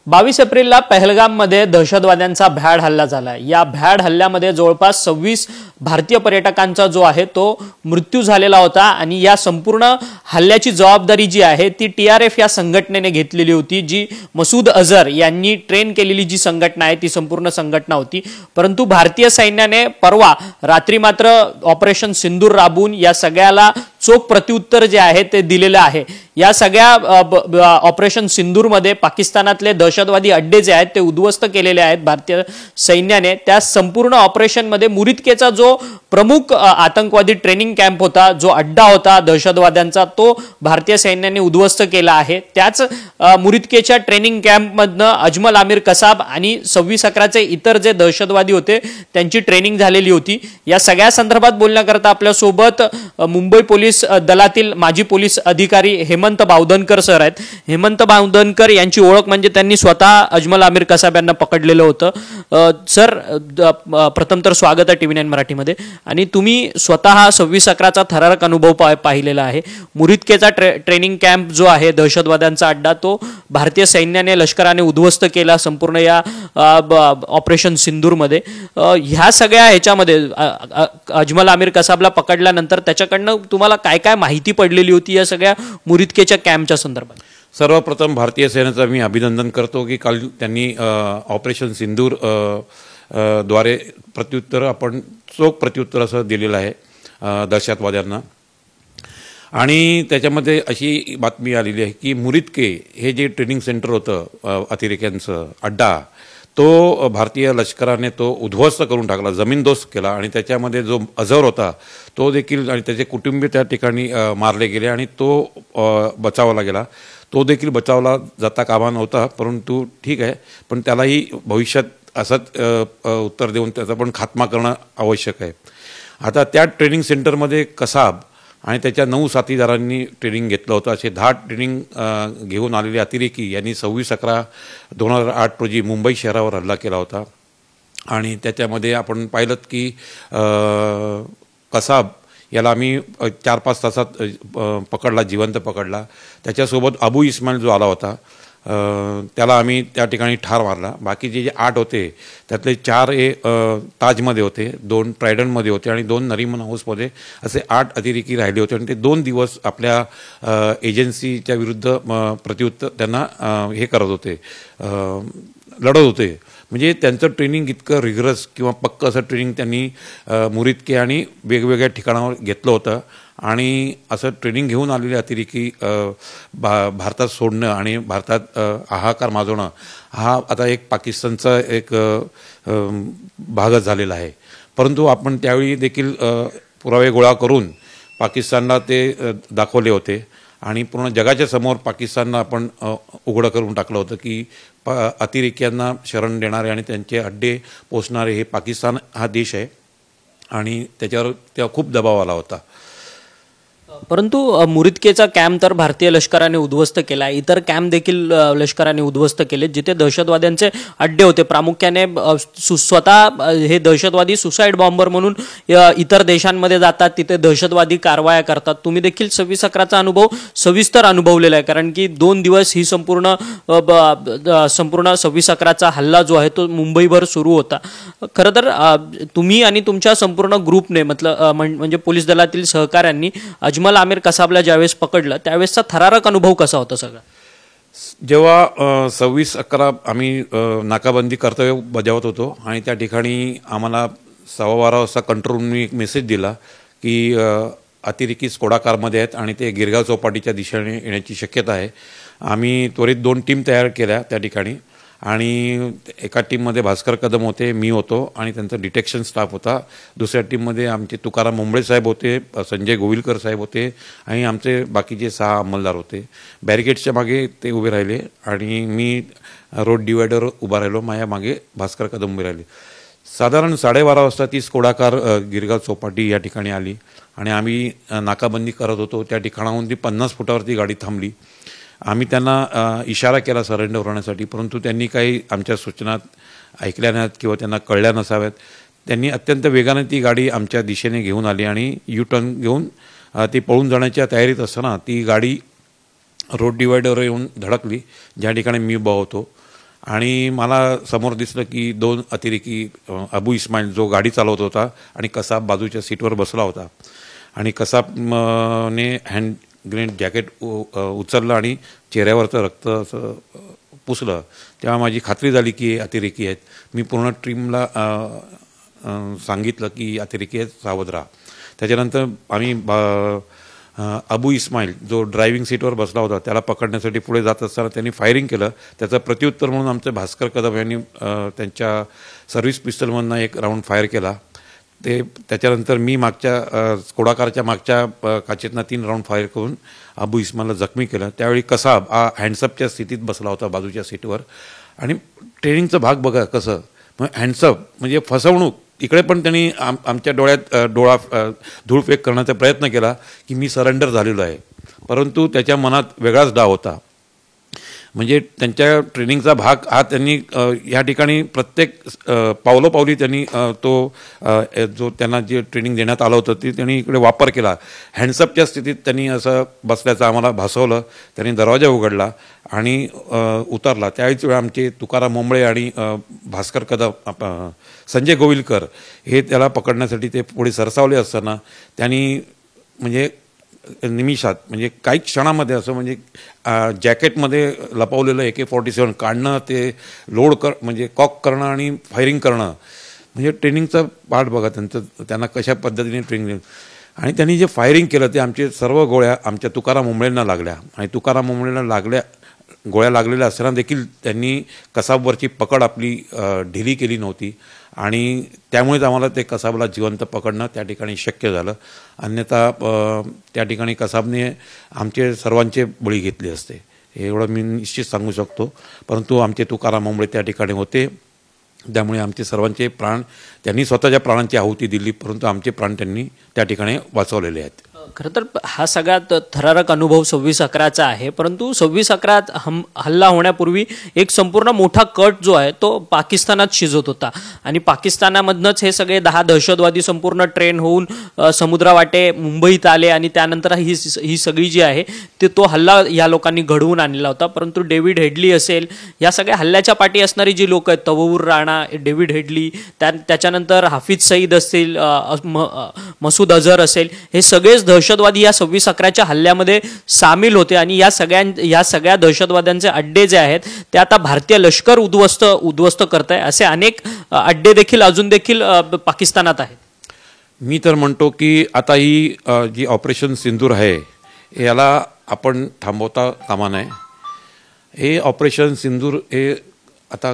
22 एप्रिलला पहलगाममध्ये दहशतवाद्यांचा भ्याड हल्ला झाला। या भ्याड हल्ल्यामध्ये जवळपास 26 भारतीय पर्यटकांचा जो आहे तो मृत्यू झालेला होता आणि या संपूर्ण हल्ल्याची जबाबदारी जी आहे ती TRF या संघटनेने घेतलेली होती, जी मसूद अझर यांनी ट्रेन केलेली जी संघटना आहे ती संपूर्ण संघटना होती। परंतु भारतीय सैन्याने परवा रात्री मात्र ऑपरेशन सिंदूर राबवून या सगळ्याला चोख प्रत्युत्तर जे आहे ते दिलेले आहे। या सगळ्या ऑपरेशन सिंदूर मध्ये पाकिस्तानातले दहशतवादी अड्डे जे आहेत ते उद्ध्वस्त केलेले आहेत भारतीय सैन्याने। त्या संपूर्ण ऑपरेशन मध्ये मुरिदकेचा जो प्रमुख आतंकवादी ट्रेनिंग कॅम्प होता, जो अड्डा होता दहशतवाद्यांचा, तो भारतीय सैन्याने उद्ध्वस्त केला आहे। त्याच मुरिदकेच्या ट्रेनिंग कॅम्प मधनं अजमल आमिर कसाब आणि 26/11 इतर जे दहशतवादी होते त्यांची ट्रेनिंग झालेली होती। या सगळ्या संदर्भात बोलण्याकरता आपल्या सोबत मुंबई पोलीस दलातील माजी पोलीस अधिकारी हेमंत बावधनकर सर आहेत। हेमंत बावधनकर यांची ओळख म्हणजे त्यांनी स्वतः अजमल आमिर कसाब यांना पकडलेलं होतं। सर, प्रथम तर स्वागत आहे TV9 मराठीमध्ये। आणि तुम्ही स्वतः 26/11चा थरारक अनुभव पाहिलेला आहे। मुरिदकेचा ट्रेनिंग कॅम्प जो आहे दहशतवाद्यांचा अड्डा, तो भारतीय सैन्याने लष्कराने उद्ध्वस्त केला संपूर्ण या ऑपरेशन सिंदूर मध्ये। ह्या सगळ्या ह्याच्यामध्ये अजमल आमिर कसाबला पकडल्यानंतर त्याच्याकडनं तुम्हाला काय काय माहिती पडलेली होती या सगळ्या मुरिदकेच्या कॅम्पच्या संदर्भात? सर्वप्रथम भारतीय सेनेचं मी अभिनंदन करतो की काल त्यांनी ऑपरेशन सिंदूर द्वारे प्रत्युत्तर आपण चोख प्रत्युत्तर असं दिलेलं आहे दहशतवाद्यांना। आणि त्याच्यामध्ये अशी बातमी आलेली आहे की मुरिदके हे जे ट्रेनिंग सेंटर होतं अतिरेक्यांचं अड्डा, तो भारतीय लष्कराने तो उद्ध्वस्त करून टाकला, जमीनदोस्त केला। आणि त्याच्यामध्ये जो अझर होता तो देखील आणि त्याचे कुटुंबीय त्या ठिकाणी मारले गेले आणि तो बचावला गेला। तो देखील बचावला जाता कामा नव्हता, परंतु ठीक आहे, पण त्यालाही भविष्यात असंच उत्तर देऊन त्याचा पण खात्मा करणं आवश्यक आहे। आता त्या ट्रेनिंग सेंटरमध्ये कसाब आणि त्याच्या 9 साथीदारांनी ट्रेनिंग घेतलं होतं। असे 10 ट्रेनिंग घेऊन आलेले अतिरेकी यांनी 26/11/2008 रोजी मुंबई शहरावर हल्ला केला होता। आणि त्याच्यामध्ये आपण पाहिलं की कसाब याला आम्ही 4-5 तासात पकडला, जिवंत पकडला। त्याच्यासोबत अबू इस्माईल जो आला होता त्याला आम्ही त्या ठिकाणी ठार मारला। बाकीचे जे 8 होते त्यातले 4 हे ताजमध्ये होते, 2 ट्रायडंटमध्ये होते आणि 2 नरीमन हाऊसमध्ये, असे 8 अतिरेकी राहिले होते। आणि ते 2 दिवस आपल्या एजन्सीच्या विरुद्ध प्रत्युत्तर त्यांना हे करत होते, लढत होते। म्हणजे त्यांचं ट्रेनिंग इतकं रिगरस किंवा पक्क असं ट्रेनिंग त्यांनी मुरिदके आणि वेगवेगळ्या ठिकाणावर घेतलं होतं। आणि असं ट्रेनिंग घेऊन आलेले अतिरेकी भारतात सोडणं आणि भारतात हाहाकार माजवणं हा आता एक पाकिस्तानचा एक भागच झालेला आहे। परंतु आपण त्यावेळी देखील पुरावे गोळा करून पाकिस्तानला ते दाखवले होते आणि पूर्ण जगाच्या समोर पाकिस्तानला आपण उघडं करून टाकलं होतं की अतिरेक्यांना शरण देणारे आणि त्यांचे अड्डे पोचणारे हे पाकिस्तान हा देश आहे आणि त्याच्यावर तेव्हा खूप दबाव आला होता। परंतु मुरिदकेचा कॅम्प तर भारतीय लष्कराने उद्ध्वस्त केला, इतर कॅम्प देखील लष्कराने उद्ध्वस्त केले जिथे दहशतवाद्यांचे अड्डे होते। प्रामुख्याने स्वतः हे दहशतवादी सुसाईड बॉम्बर म्हणून इतर देशांमध्ये जातात, तिथे दहशतवादी कारवाया करतात। तुम्ही देखील 26/11चा अनुभव सविस्तर अनुभवलेला आहे, कारण की 2 दिवस ही संपूर्ण 26/11चा हल्ला जो आहे तो मुंबईभर सुरू होता। खरं तर तुम्ही आणि तुमच्या संपूर्ण ग्रुपने म्हणजे पोलीस दलातील सहकाऱ्यांनी अजमल आमिर कसाबला ज्यावेळेस पकडलं त्यावेळेसचा थरारक अनुभव कसा होता सगळा? जेव्हा 26/11 आम्ही नाकाबंदी कर्तव्य बजावत होतो आणि त्या ठिकाणी आम्हाला 12:15 वाजता कंट्रोल रूमने एक मेसेज दिला की अतिरेकी स्कोडा कारमध्ये आहेत आणि ते गिरगाव चौपाटीच्या दिशेने येण्याची शक्यता आहे। आम्ही त्वरित 2 टीम तयार केल्या त्या ठिकाणी आणि एका टीममध्ये भास्कर कदम होते, मी होतो आणि त्यांचा डिटेक्शन स्टाफ होता। दुसऱ्या टीममध्ये आमचे तुकाराम मुंबळे साहेब होते, संजय गोविलकर साहेब होते आणि आमचे बाकीचे 6 अंमलदार होते। बॅरिकेड्सच्या मागे ते उभे राहिले आणि मी रोड डिवायडर उभा राहिलो, माझ्या मागे भास्कर कदम उभे राहिले। साधारण 12:30 वाजता ती स्कोडा कार गिरगाव चौपाटी या ठिकाणी आली आणि आम्ही नाकाबंदी करत होतो। त्या ठिकाणाहून ती 50 फुटावरती गाडी थांबली। आम्ही त्यांना इशारा केला सरेंडर होण्यासाठी, परंतु त्यांनी काही आमच्या सूचना ऐकल्या नाहीत किंवा त्यांना कळल्या नसाव्यात। त्यांनी अत्यंत वेगाने ती गाडी आमच्या दिशेने घेऊन आली आणि यू टर्न घेऊन ती पळून जाण्याच्या तयारीत असताना ती गाडी रोड डिवायडरवर येऊन धडकली, ज्या ठिकाणी मी उभा होतो। आणि मला समोर दिसलं की 2 अतिरेकी अबू इस्माईल जो गाडी चालवत होता आणि कसाब बाजूच्या सीटवर बसला होता आणि कसाबने हँड ग्रेनेड जॅकेट उचललं आणि चेहऱ्यावरचं रक्त असं पुसलं. तेव्हा माझी खात्री झाली की अतिरेकी आहेत. मी पूर्ण टीमला सांगितलं की अतिरेकी आहेत, सावध राहा. त्याच्यानंतर आम्ही अबू इस्माईल जो ड्रायव्हिंग सीटवर बसला होता त्याला पकडण्यासाठी पुढे जात असताना त्यांनी फायरिंग केलं. त्याचं प्रत्युत्तर म्हणून आमचे भास्कर कदम यांनी त्यांच्या सर्व्हिस पिस्टलमधनं एक राऊंड फायर केला. त्याच्यानंतर मी मागच्या स्कोडाकारच्या मागच्या काचेतनं 3 राऊंड फायर करून अबू इस्माईलला जखमी केलं. त्यावेळी कसाब हा हँड्सअपच्या स्थितीत बसला होता बाजूच्या सीटवर. आणि ट्रेनिंगचा भाग बघा कसं, मग हँड्सअप म्हणजे फसवणूक. इकडे पण त्यांनी आमच्या डोळ्यात धूळफेक करण्याचा प्रयत्न केला की मी सरेंडर झालेलो आहे, परंतु त्याच्या मनात वेगळाच डाव होता. म्हणजे त्यांच्या ट्रेनिंगचा भाग हा त्यांनी या ठिकाणी प्रत्येक पावलोपावली त्यांनी तो जो त्यांना जे ट्रेनिंग देण्यात आलं होतं ते त्यांनी इकडे वापर केला. हँड्सअपच्या स्थितीत त्यांनी असं बसल्याचं आम्हाला भासवलं. त्यांनी दरवाजा उघडला आणि उतरला. त्यावेळीच वेळा आमचे तुकाराम मोंबळे आणि भास्कर कदम, संजय गोविलकर हे त्याला पकडण्यासाठी ते पुढे सरसावले असताना त्यांनी म्हणजे निमिषात म्हणजे काही क्षणामध्ये असं म्हणजे जॅकेटमध्ये लपवलेलं AK-47 काढणं, ते लोड म्हणजे कॉक करणं आणि फायरिंग करणं. म्हणजे ट्रेनिंगचा पार्ट बघा त्यांना कशा पद्धतीने ट्रेनिंग. आणि त्यांनी जे फायरिंग केलं ते आमचे सर्व गोळ्या आमच्या तुकाराम मोंबळेंना लागल्या. आणि तुकाराम मोंबळेंना गोळ्या लागलेल्या असताना देखील त्यांनी कसाबवरची पकड आपली ढिली केली नव्हती. आणि त्यामुळेच आम्हाला ते कसाबला जिवंत पकडणं त्या ठिकाणी शक्य झालं. अन्यथा त्या ठिकाणी कसाबने आमचे सर्वांचे बळी घेतले असते, एवढं मी निश्चित सांगू शकतो. परंतु आमचे तुकाराम मोंबळे त्या ठिकाणी होते, त्यामुळे आमचे सर्वांचे प्राण, त्यांनी स्वतःच्या प्राणांची आहुती दिली, परंतु आमचे प्राण त्यांनी त्या ठिकाणी वाचवलेले आहेत. खरं तर हा सगळ्यात थरारक अनुभव 26/11चा आहे. परंतु 26/11 हल्ला होण्यापूर्वी एक संपूर्ण मोठा कट जो आहे तो पाकिस्तानात शिजत होता आणि पाकिस्तानामधनंच हे सगळे 10 दहशतवादी संपूर्ण ट्रेन होऊन समुद्रावाटे मुंबईत आले आणि त्यानंतर ही सगळी जी आहे ते तो हल्ला या लोकांनी घडवून आणलेला होता. परंतु डेव्हिड हेडली असेल, या सगळ्या हल्ल्याच्या पाठी असणारी जी लोक आहेत, तवूर राणा, डेव्हिड हेडली, त्याच्यानंतर हाफिज सईद असतील, मसूद अझहर असेल, हे सगळेच दहशतवादी या 26/11च्या हल्ल्यामध्ये सामील होते. आणि या सगळ्या दहशतवाद्यांचे अड्डे जे आहेत ते आता भारतीय लष्कर उद्ध्वस्त करत आहे. असे अनेक अड्डे देखील अजून देखील पाकिस्तानात आहेत. मी तर म्हणतो की आता ही जी ऑपरेशन सिंदूर आहे याला आपण थांबवता कामा नये. हे ऑपरेशन सिंदूर हे आता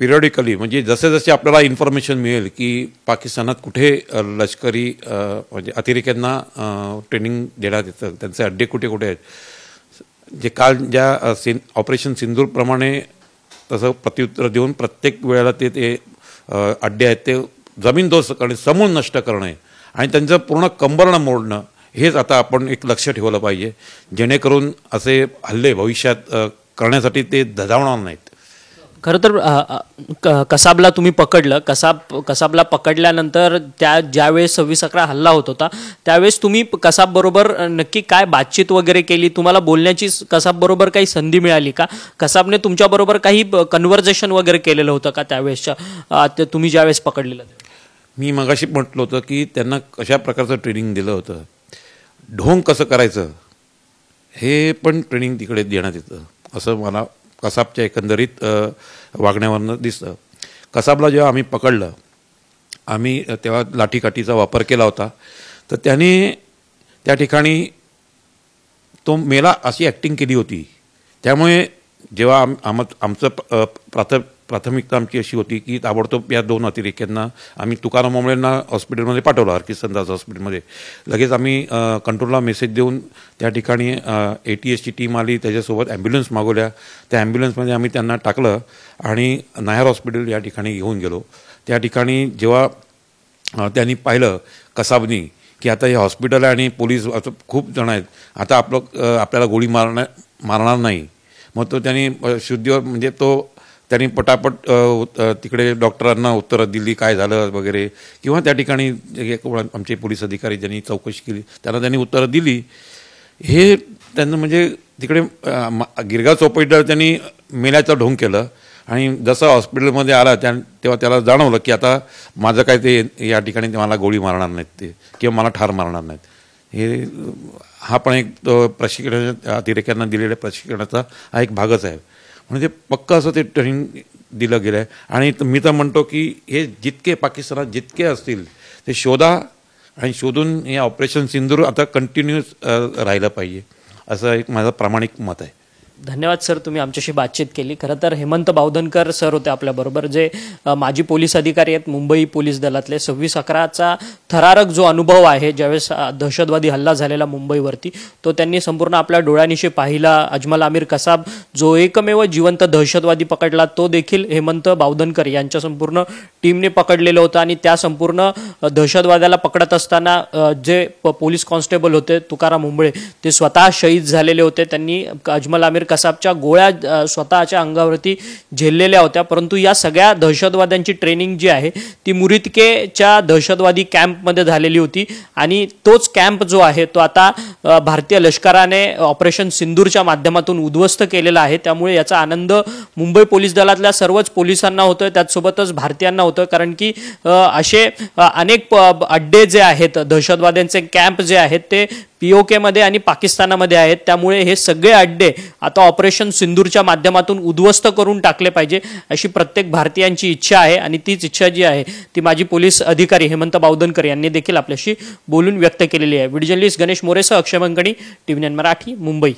पिरियडिकली म्हणजे जसे जसे आपल्याला इन्फॉर्मेशन मिळेल की पाकिस्तानात कुठे लष्करी म्हणजे अतिरेक्यांना ट्रेनिंग देण्यात येतं, त्यांचे अड्डे कुठे कुठे आहेत, जे काल ज्या ऑपरेशन सिंदूरप्रमाणे तसं प्रत्युत्तर देऊन प्रत्येक वेळेला ते अड्डे आहेत ते जमीनदोस्त करणे, समूळ नष्ट करणे आणि त्यांचं पूर्ण कंबरणं मोडणं, हेच आता आपण एक लक्ष ठेवलं पाहिजे, जेणेकरून असे हल्ले भविष्यात करण्यासाठी ते धजावणार नाहीत. खरं तर कसाबला तुम्ही पकडलं, कसाबला पकडल्यानंतर ज्यावेळेस 26/11 हल्ला होत होता त्यावेळेस तुम्ही कसाबबरोबर नक्की काय बातचीत वगैरे केली? तुम्हाला बोलण्याची कसाबबरोबर काही संधी मिळाली का? कसाबने तुमच्याबरोबर काही कन्व्हर्सेशन वगैरे केलेलं होतं का त्यावेळेसच्या तुम्ही ज्यावेळेस पकडलेलं? मी मगाशी म्हटलं होतं की त्यांना कशा प्रकारचं ट्रेनिंग दिलं होतं, ढोंग कसं करायचं हे पण ट्रेनिंग तिकडे देण्यात येतं, असं मला कसाबच्या एकंदरीत वागण्यावरनं दिसतं. कसाबला जेव्हा आम्ही पकडलं, आम्ही तेव्हा लाठीकाठीचा वापर केला होता, तर त्याने त्या ठिकाणी तो मेला अशी ॲक्टिंग केली होती. त्यामुळे जेव्हा आमचं प्राथमिकता आमची अशी होती की ताबडतोब या 2 अतिरेक्यांना आम्ही तुकाराम मोंबळेंना हॉस्पिटलमध्ये पाठवलं, हरकिशनदास हॉस्पिटलमध्ये. लगेच आम्ही कंट्रोलला मेसेज देऊन त्या ठिकाणी ATSची टीम आली, त्याच्यासोबत ॲम्ब्युलन्स मागवल्या. त्या ॲम्ब्युलन्समध्ये आम्ही त्यांना टाकलं आणि नायर हॉस्पिटल या ठिकाणी घेऊन गेलो. त्या ठिकाणी जेव्हा त्यांनी पाहिलं कसाबनी की आता हे हॉस्पिटल आहे आणि पोलीस असं खूप जण आहेत, आता आपल्याला गोळी मारणार नाही, मग तो त्यांनी शुद्धीवर म्हणजे त्यांनी पटापट तिकडे डॉक्टरांना उत्तरं दिली काय झालं वगैरे, किंवा त्या ठिकाणी आमचे पोलीस अधिकारी ज्यांनी चौकशी केली त्यांना त्यांनी उत्तरं दिली. हे त्यांना म्हणजे तिकडे गिरगाव चौपाटीवर त्यांनी मेल्याचं ढोंग केलं आणि जसं हॉस्पिटलमध्ये आला तेव्हा त्याला जाणवलं की आता माझं काय ते या ठिकाणी ते मला गोळी मारणार नाहीत ते किंवा मला ठार मारणार नाहीत. हे हा पण एक प्रशिक्षण अतिरेक्यांना दिलेल्या प्रशिक्षणाचा हा एक भागच आहे. म्हणजे पक्का असं ते ट्रेनिंग दिलं गेलं आहे. आणि मी तर म्हणतो की हे जितके पाकिस्तानात जितके असतील ते शोधा आणि शोधून हे ऑपरेशन सिंदूर आता कंटिन्यूस राहिलं पाहिजे, असं एक माझं प्रामाणिक मत आहे. धन्यवाद सर, तुम्ही आमच्याशी बातचीत केली. खरं तर हेमंत बावधनकर सर होते आपल्याबरोबर, जे माजी पोलीस अधिकारी आहेत मुंबई पोलीस दलातले. 26/11चा थरारक जो अनुभव आहे, ज्यावेळेस दहशतवादी हल्ला झालेला मुंबईवरती, तो त्यांनी संपूर्ण आपल्या डोळ्यानिशी पाहिला. अजमल आमिर कसाब जो एकमेव जिवंत दहशतवादी पकडला, तो देखील हेमंत बावधनकर यांच्या संपूर्ण टीमने पकडलेलं होतं. आणि त्या संपूर्ण दहशतवाद्याला पकडत असताना जे पोलीस कॉन्स्टेबल होते तुकाराम उंबळे, ते स्वतः शहीद झालेले होते. त्यांनी अजमल आमिर कसाबच्या गोळ्या स्वतःच्या अंगावरती झेललेल्या होत्या. परंतु या सगळ्या दहशतवाद्यांची ट्रेनिंग जी आहे ती मुरितकेच्या दहशतवादी कॅम्पमध्ये झालेली होती. आणि तोच कॅम्प जो आहे तो आता भारतीय लष्कराने ऑपरेशन सिंदूरच्या माध्यमातून उद्ध्वस्त केलेला आहे. त्यामुळे याचा आनंद मुंबई पोलीस दलातल्या सर्वच पोलिसांना होतोय, त्याचसोबतच भारतीयांना होतोय. कारण की असे अनेक अड्डे जे आहेत, दहशतवाद्यांचे कॅम्प जे आहेत ते POK मध्ये आणि पाकिस्तानामध्ये आहेत. त्यामुळे हे सगळे अड्डे आता ऑपरेशन सिंदूरच्या माध्यमातून उद्ध्वस्त करून टाकले पाहिजे, अशी प्रत्येक भारतीयांची इच्छा आहे. आणि तीच इच्छा जी आहे ती माजी पोलीस अधिकारी हेमंत बावधनकर यांनी देखील आपल्याशी बोलून व्यक्त केलेली आहे. व्हिडिओ जर्नलिस्ट गणेश मोरेसह अक्षय मंगणी, TV9 मराठी, मुंबई.